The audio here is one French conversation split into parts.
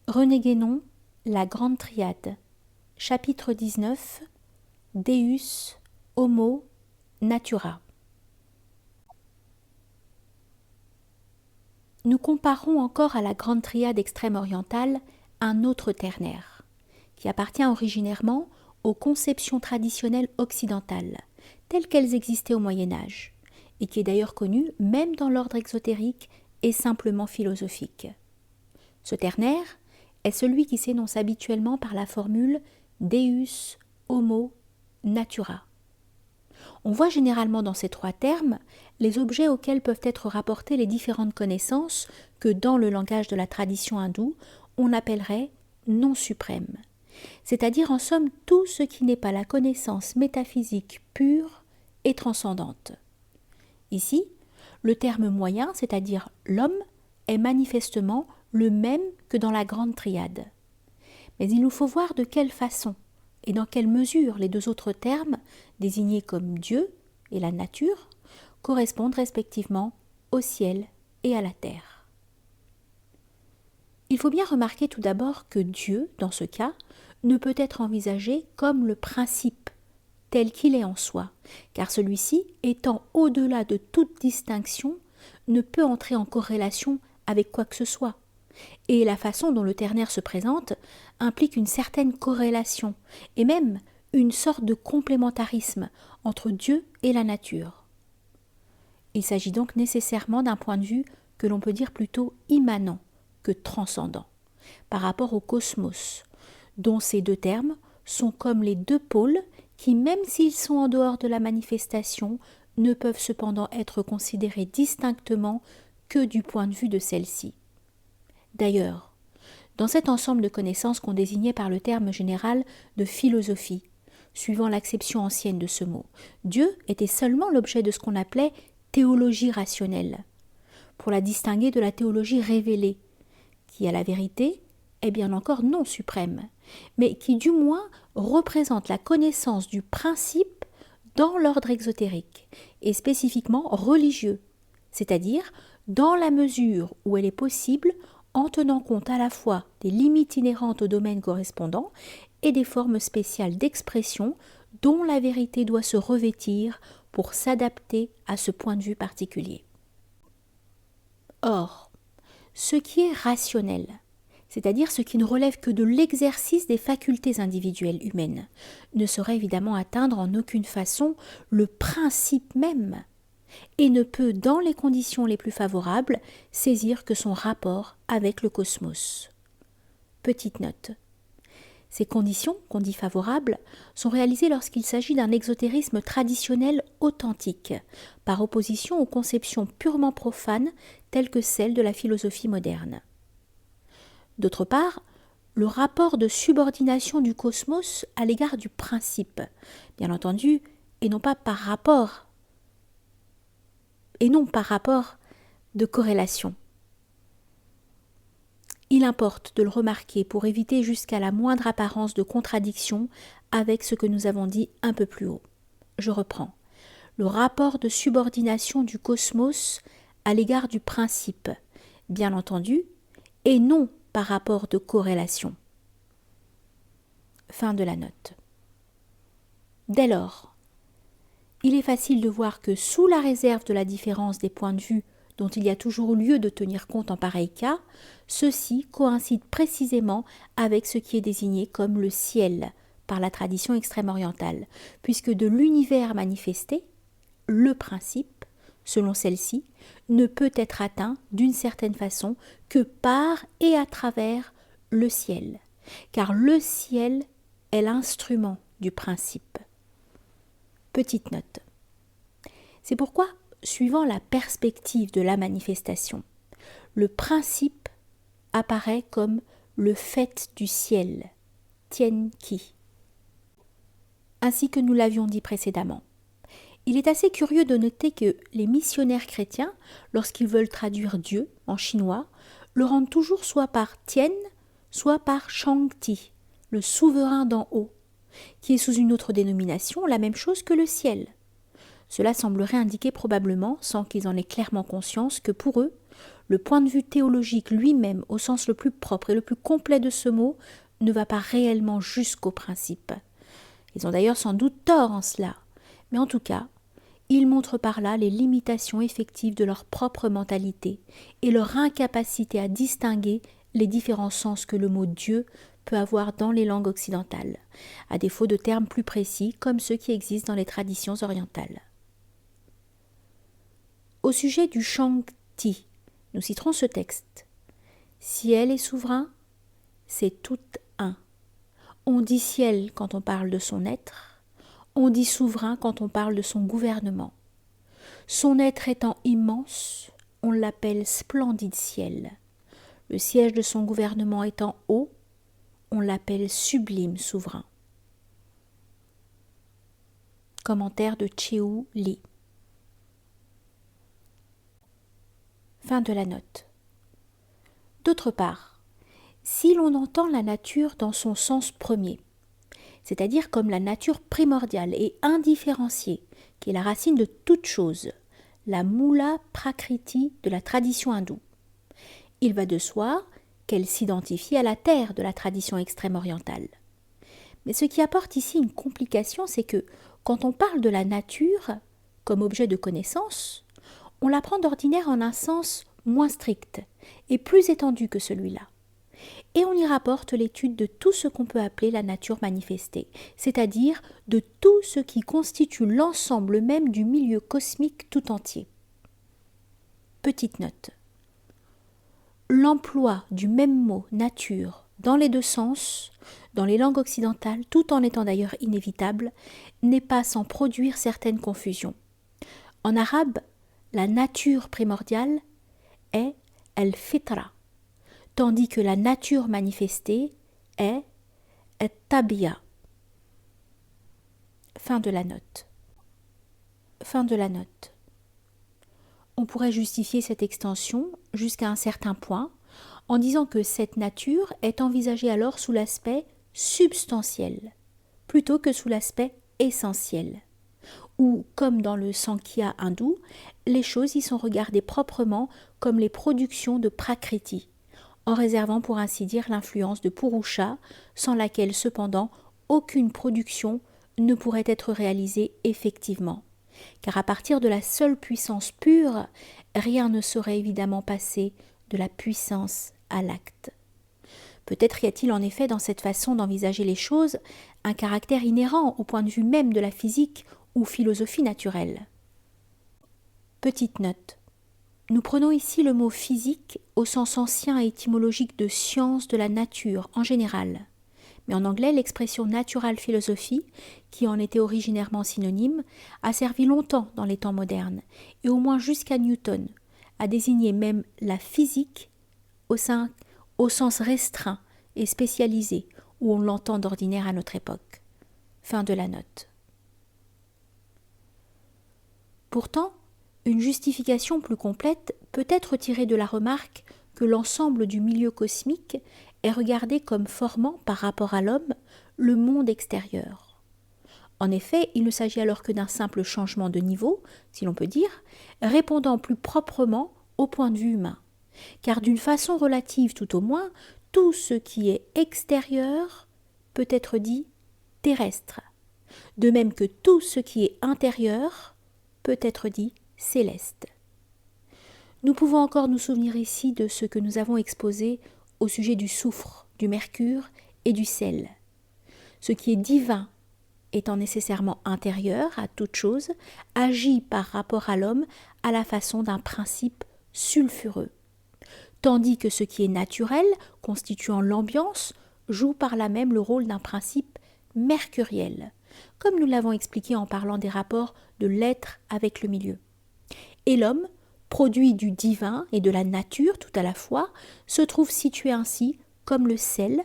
René Guénon, La Grande Triade, chapitre 19, Deus, Homo, Natura. Nous comparons encore à la Grande Triade extrême-orientale un autre ternaire, qui appartient originairement aux conceptions traditionnelles occidentales, telles qu'elles existaient au Moyen-Âge, et qui est d'ailleurs connu même dans l'ordre exotérique et simplement philosophique. Ce ternaire est celui qui s'énonce habituellement par la formule Deus, Homo, Natura. On voit généralement dans ces trois termes les objets auxquels peuvent être rapportées les différentes connaissances que, dans le langage de la tradition hindoue, on appellerait non suprême, c'est-à-dire en somme tout ce qui n'est pas la connaissance métaphysique pure et transcendante. Ici, le terme moyen, c'est-à-dire l'homme, est manifestement le même que dans la Grande Triade. Mais il nous faut voir de quelle façon et dans quelle mesure les deux autres termes, désignés comme Dieu et la nature, correspondent respectivement au ciel et à la terre. Il faut bien remarquer tout d'abord que Dieu, dans ce cas, ne peut être envisagé comme le principe, tel qu'il est en soi, car celui-ci, étant au-delà de toute distinction, ne peut entrer en corrélation avec quoi que ce soit. Et la façon dont le ternaire se présente implique une certaine corrélation, et même une sorte de complémentarisme entre Dieu et la nature. Il s'agit donc nécessairement d'un point de vue que l'on peut dire plutôt immanent que transcendant, par rapport au cosmos, dont ces deux termes sont comme les deux pôles qui, même s'ils sont en dehors de la manifestation, ne peuvent cependant être considérés distinctement que du point de vue de celle-ci. D'ailleurs, dans cet ensemble de connaissances qu'on désignait par le terme général de philosophie, suivant l'acception ancienne de ce mot, Dieu était seulement l'objet de ce qu'on appelait théologie rationnelle, pour la distinguer de la théologie révélée, qui, à la vérité, est bien encore non suprême, mais qui du moins représente la connaissance du principe dans l'ordre exotérique, et spécifiquement religieux, c'est-à-dire dans la mesure où elle est possible en tenant compte à la fois des limites inhérentes au domaine correspondant et des formes spéciales d'expression dont la vérité doit se revêtir pour s'adapter à ce point de vue particulier. Or, ce qui est rationnel, c'est-à-dire ce qui ne relève que de l'exercice des facultés individuelles humaines, ne saurait évidemment atteindre en aucune façon le principe même, et ne peut, dans les conditions les plus favorables, saisir que son rapport avec le cosmos. Petite note. Ces conditions, qu'on dit favorables, sont réalisées lorsqu'il s'agit d'un exotérisme traditionnel authentique, par opposition aux conceptions purement profanes telles que celles de la philosophie moderne. D'autre part, le rapport de subordination du cosmos à l'égard du principe, bien entendu, et non par rapport de corrélation. Il importe de le remarquer pour éviter jusqu'à la moindre apparence de contradiction avec ce que nous avons dit un peu plus haut. Je reprends. Le rapport de subordination du cosmos à l'égard du principe, bien entendu, et non par rapport de corrélation. Fin de la note. Dès lors, il est facile de voir que sous la réserve de la différence des points de vue dont il y a toujours lieu de tenir compte en pareil cas, ceci coïncide précisément avec ce qui est désigné comme le ciel par la tradition extrême-orientale, puisque de l'univers manifesté, le principe, selon celle-ci, ne peut être atteint d'une certaine façon que par et à travers le ciel, car le ciel est l'instrument du principe. Petite note. C'est pourquoi, suivant la perspective de la manifestation, le principe apparaît comme le fait du ciel, Tien Ki, ainsi que nous l'avions dit précédemment. Il est assez curieux de noter que les missionnaires chrétiens, lorsqu'ils veulent traduire Dieu en chinois, le rendent toujours soit par Tien, soit par Shang-Ti, le souverain d'en haut, qui est sous une autre dénomination la même chose que le ciel. Cela semblerait indiquer probablement, sans qu'ils en aient clairement conscience, que pour eux, Le point de vue théologique lui-même, au sens le plus propre et le plus complet de ce mot, ne va pas réellement jusqu'au principe. Ils ont d'ailleurs sans doute tort en cela, mais en tout cas, ils montrent par là les limitations effectives de leur propre mentalité et leur incapacité à distinguer les différents sens que le mot Dieu peut avoir dans les langues occidentales, à défaut de termes plus précis comme ceux qui existent dans les traditions orientales. Au sujet du Shangti, nous citerons ce texte. Ciel et souverain, c'est tout un. On dit ciel quand on parle de son être, on dit souverain quand on parle de son gouvernement. Son être étant immense, on l'appelle splendide ciel. Le siège de son gouvernement étant haut, on l'appelle sublime souverain. Commentaire de Chew Lee. Fin de la note. D'autre part, si l'on entend la nature dans son sens premier, c'est-à-dire comme la nature primordiale et indifférenciée, qui est la racine de toute chose, la Mula Prakriti de la tradition hindoue, il va de soi qu'elle s'identifie à la terre de la tradition extrême orientale. Mais ce qui apporte ici une complication, c'est que quand on parle de la nature comme objet de connaissance, on la prend d'ordinaire en un sens moins strict et plus étendu que celui-là. Et on y rapporte l'étude de tout ce qu'on peut appeler la nature manifestée, c'est-à-dire de tout ce qui constitue l'ensemble même du milieu cosmique tout entier. Petite note. L'emploi du même mot nature dans les deux sens, dans les langues occidentales, tout en étant d'ailleurs inévitable, n'est pas sans produire certaines confusions. En arabe, la nature primordiale est al-fitra, tandis que la nature manifestée est at-tabiya. Fin de la note. Fin de la note. On pourrait justifier cette extension jusqu'à un certain point en disant que cette nature est envisagée alors sous l'aspect substantiel plutôt que sous l'aspect essentiel, ou, comme dans le Sankhya hindou, les choses y sont regardées proprement comme les productions de Prakriti, en réservant pour ainsi dire l'influence de Purusha, sans laquelle cependant aucune production ne pourrait être réalisée effectivement, car à partir de la seule puissance pure, rien ne saurait évidemment passer de la puissance à l'acte. Peut-être y a-t-il en effet dans cette façon d'envisager les choses un caractère inhérent au point de vue même de la physique ou philosophie naturelle. Petite note. Nous prenons ici le mot physique au sens ancien et étymologique de science de la nature en général, mais en anglais l'expression natural philosophy, qui en était originairement synonyme, a servi longtemps dans les temps modernes, et au moins jusqu'à Newton, à désigner même la physique au sens restreint et spécialisé où on l'entend d'ordinaire à notre époque. Fin de la note. Pourtant, une justification plus complète peut être tirée de la remarque que l'ensemble du milieu cosmique est regardé comme formant par rapport à l'homme le monde extérieur. En effet, il ne s'agit alors que d'un simple changement de niveau, si l'on peut dire, répondant plus proprement au point de vue humain. Car d'une façon relative tout au moins, tout ce qui est extérieur peut être dit terrestre, de même que tout ce qui est intérieur peut être dit céleste. Nous pouvons encore nous souvenir ici de ce que nous avons exposé au sujet du soufre, du mercure et du sel. Ce qui est divin étant nécessairement intérieur à toute chose, agit par rapport à l'homme à la façon d'un principe sulfureux, tandis que ce qui est naturel, constituant l'ambiance, joue par là même le rôle d'un principe mercuriel, comme nous l'avons expliqué en parlant des rapports de l'être avec le milieu. Et l'homme, produit du divin et de la nature tout à la fois, se trouve situé ainsi, comme le sel,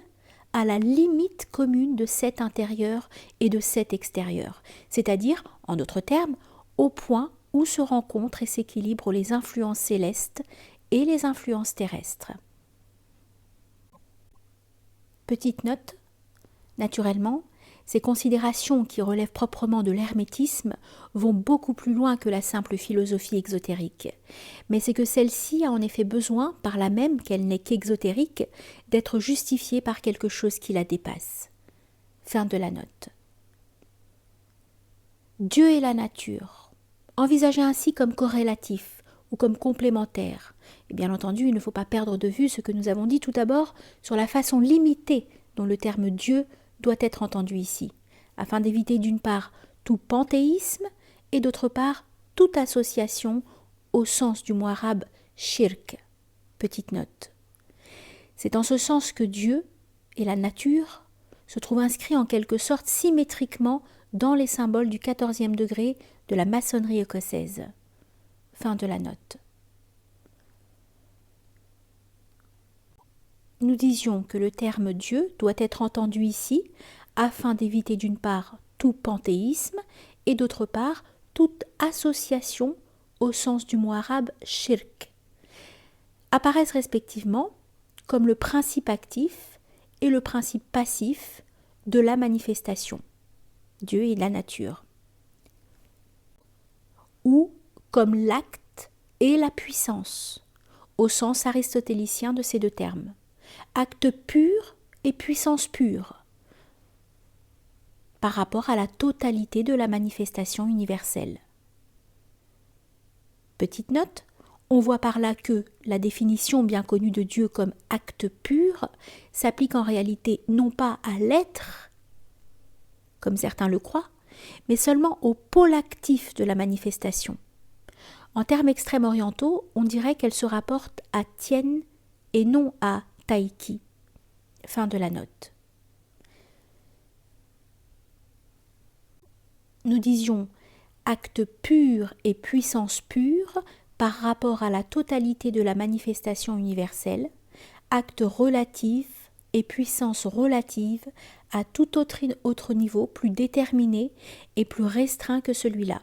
à la limite commune de cet intérieur et de cet extérieur, c'est-à-dire, en d'autres termes, au point où se rencontrent et s'équilibrent les influences célestes et les influences terrestres. Petite note, naturellement, Ces considérations qui relèvent proprement de l'hermétisme vont beaucoup plus loin que la simple philosophie exotérique. Mais c'est que celle-ci a en effet besoin, par là même qu'elle n'est qu'exotérique, d'être justifiée par quelque chose qui la dépasse. Fin de la note. Dieu et la nature, envisagés ainsi comme corrélatifs ou comme complémentaires. Et bien entendu, il ne faut pas perdre de vue ce que nous avons dit tout d'abord sur la façon limitée dont le terme Dieu doit être entendu ici, afin d'éviter d'une part tout panthéisme et d'autre part toute association au sens du mot arabe shirk. Petite note. C'est en ce sens que Dieu et la nature se trouvent inscrits en quelque sorte symétriquement dans les symboles du 14e degré de la maçonnerie écossaise. Fin de la note. Nous disions que le terme Dieu doit être entendu ici afin d'éviter d'une part tout panthéisme et d'autre part toute association au sens du mot arabe shirk. Apparaissent respectivement comme le principe actif et le principe passif de la manifestation, Dieu et la nature, ou comme l'acte et la puissance, au sens aristotélicien de ces deux termes. Acte pur et puissance pure, par rapport à la totalité de la manifestation universelle. Petite note, on voit par là que la définition bien connue de Dieu comme acte pur s'applique en réalité non pas à l'être, comme certains le croient, mais seulement au pôle actif de la manifestation. En termes extrêmes orientaux, on dirait qu'elle se rapporte à Tien et non à Taiki. Fin de la note. Nous disions acte pur et puissance pure par rapport à la totalité de la manifestation universelle, acte relatif et puissance relative à tout autre niveau plus déterminé et plus restreint que celui-là,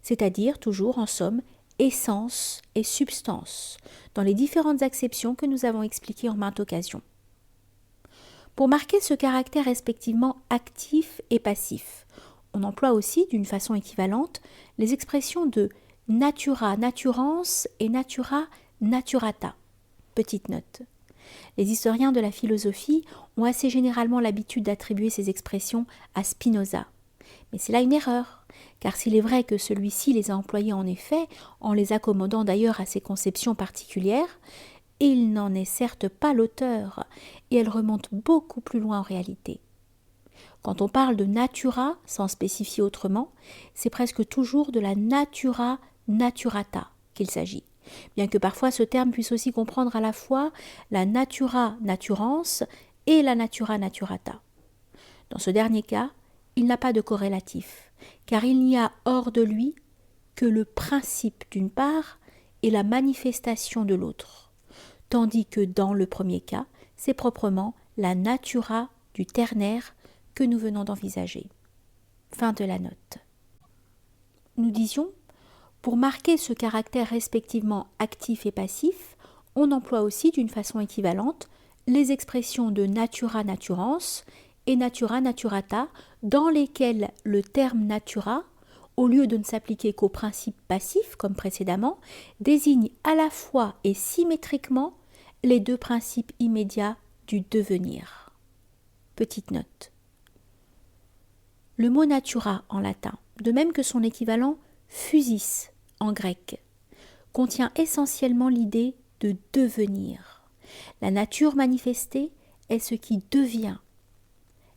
c'est-à-dire toujours en somme essence et substance, dans les différentes acceptions que nous avons expliquées en maintes occasions. Pour marquer ce caractère respectivement actif et passif, on emploie aussi, d'une façon équivalente, les expressions de natura naturans et natura naturata. Petite note. Les historiens de la philosophie ont assez généralement l'habitude d'attribuer ces expressions à Spinoza. Mais c'est là une erreur, car s'il est vrai que celui-ci les a employées en effet, en les accommodant d'ailleurs à ses conceptions particulières, il n'en est certes pas l'auteur, et elle remonte beaucoup plus loin en réalité. Quand on parle de natura, sans spécifier autrement, c'est presque toujours de la natura naturata qu'il s'agit, bien que parfois ce terme puisse aussi comprendre à la fois la natura naturans et la natura naturata. Dans ce dernier cas, il n'a pas de corrélatif, car il n'y a hors de lui que le principe d'une part et la manifestation de l'autre, tandis que dans le premier cas, c'est proprement la natura du ternaire que nous venons d'envisager. Fin de la note. Nous disions, pour marquer ce caractère respectivement actif et passif, on emploie aussi d'une façon équivalente les expressions de natura naturans et natura naturata, dans lesquelles le terme natura, au lieu de ne s'appliquer qu'au principe passif comme précédemment, désigne à la fois et symétriquement les deux principes immédiats du devenir. Petite note. Le mot natura en latin, de même que son équivalent physis en grec, contient essentiellement l'idée de devenir. La nature manifestée est ce qui devient.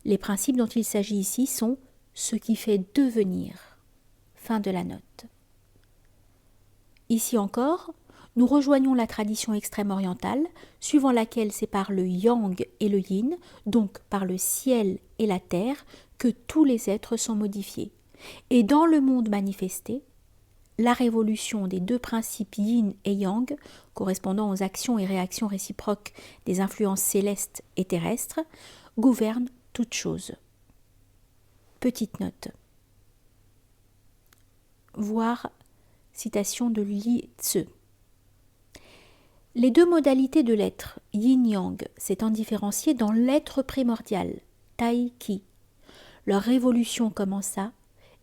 Les principes dont il s'agit ici sont ce qui fait devenir. Fin de la note. Ici encore, nous rejoignons la tradition extrême orientale, suivant laquelle c'est par le yang et le yin, donc par le ciel et la terre, que tous les êtres sont modifiés. Et dans le monde manifesté, la révolution des deux principes yin et yang, correspondant aux actions et réactions réciproques des influences célestes et terrestres, gouverne toute chose. Petite note. Voir citation de Li Tzu. Les deux modalités de l'être, yin-yang, s'étant différenciées dans l'être primordial, tai-ki. leur révolution commença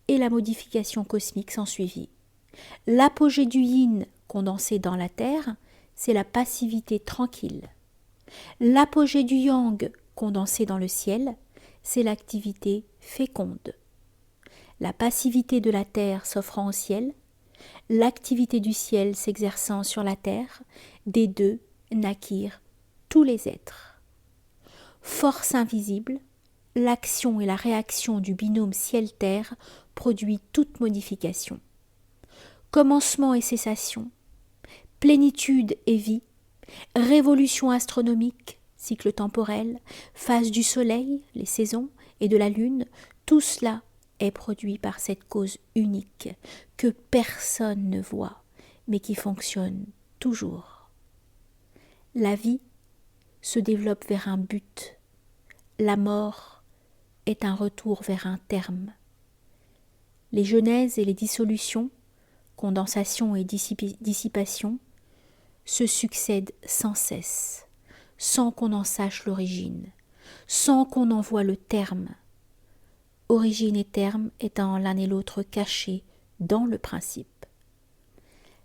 et la modification cosmique s'ensuivit. L'apogée du yin condensé dans la Terre, c'est la passivité tranquille. L'apogée du yang condensé dans le ciel, c'est l'activité féconde. La passivité de la Terre s'offrant au ciel, l'activité du ciel s'exerçant sur la Terre, des deux naquirent tous les êtres. Force invisible, l'action et la réaction du binôme ciel-terre produit toute modification. Commencement et cessation, plénitude et vie, révolution astronomique, cycle temporel, phase du soleil, les saisons, et de la lune, tout cela est produit par cette cause unique que personne ne voit, mais qui fonctionne toujours. La vie se développe vers un but. La mort est un retour vers un terme. Les genèses et les dissolutions, condensation et dissipation, se succèdent sans cesse, sans qu'on en sache l'origine, sans qu'on en voie le terme. Origine et terme étant l'un et l'autre cachés dans le principe.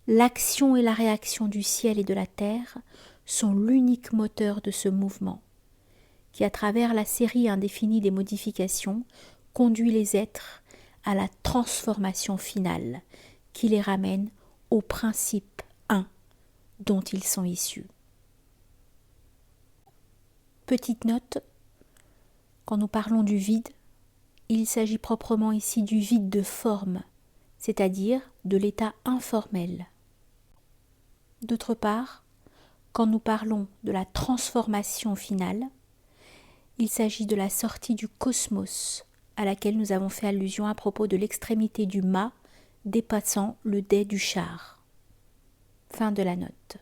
L'action et la réaction du ciel et de la terre sont l'unique moteur de ce mouvement, qui à travers la série indéfinie des modifications conduit les êtres à la transformation finale, qui les ramène au principe un dont ils sont issus. Petite note, quand nous parlons du vide, il s'agit proprement ici du vide de forme, c'est-à-dire de l'état informel. D'autre part, quand nous parlons de la transformation finale, il s'agit de la sortie du cosmos, à laquelle nous avons fait allusion à propos de l'extrémité du mât dépassant le dais du char. Fin de la note.